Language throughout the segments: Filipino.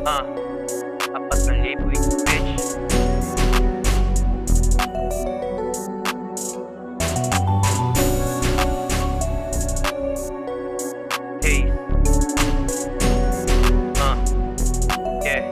Apat na libo bitch. Hey. Yeah.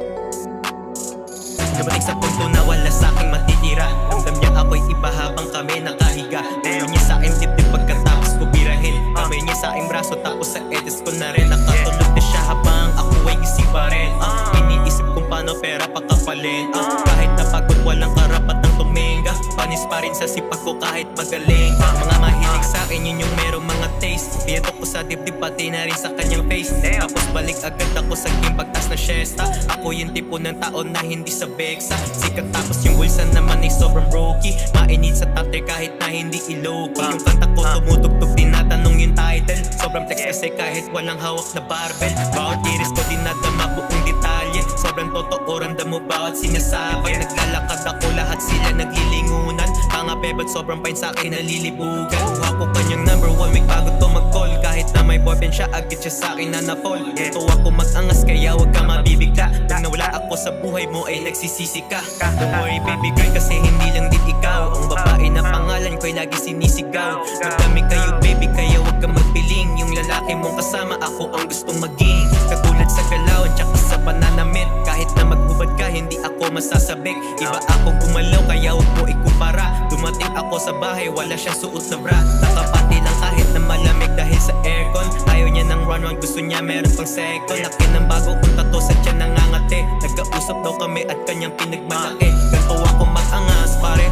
Dumating sa punto na wala sa'king matitira. Ramdam niya ako'y iba habang kami nakahiga. Ulo niya sa'king dibdib pagkatapos ko birahin. Kamay niya sa'king braso tapos sa edges ko na rin. Nakatulog na siya habang ako ay gising pa rin. Iniisip kung paano pera pakapalin. Kahit napagod walang karapat ng tuminga. Panis pa rin sa sipag ko kahit magaling. Mga mahilig sa'kin yun yung merong mga taste. Piyatok ko sa dibdib pati na rin sa kanyang face. Tapos balik agad ako sa game pagtas na siesta. Ako yung tipo ng taon na hindi sa beksa. Sikat tapos yung bulsa naman ay sobrang brokey. Mainit sa tatter kahit na hindi iloki. Yung kanta ko tumutugtog tinatanong yung title. Sobrang flex kasi kahit walang hawak na barbell. Bawat iris ko dinadama buong detalye. Sobrang totoo ramdam mo bawat sinasabi. Naglalakad ako lahat sila naglilingunan. Mga bebot sobrang fine sa'kin nalilibugan. Kuha ko kanyang number 1 week bago to mag-call. Kahit na may boyfriend siya agad siya sa'kin na na-fall. Tuwa ko mag-angas kaya wag ka mabibigla. Pag nawala ako sa buhay mo ay nagsisisi ka. Don't worry baby girl kasi hindi lang din ikaw. Ang babae na pangalan ko'y lagi sinisigaw. Madami kayo baby kaya wag ka magpiling. Yung lalaki mong kasama ako ang gustong maging. Katulad sa galawan tsaka sa pananamit. Kahit na maghubad ka hindi ako masasabik. Iba ako gumalaw kaya wag mo ikumpara. Dumating ako sa bahay wala siyang suot na bra. Nakapati lang kahit na malamig dahil sa aircon. Ayaw niya ng run-run gusto niya meron pang second. Laki ng bago kong tato sa tiyan nangangati. Nagkausap daw kami at kanyang pinagmalaki. Ganto ako mag-angas pare.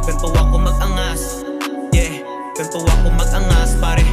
Ganto ako mag-angas. Yeah, ganto ako mag-angas pare.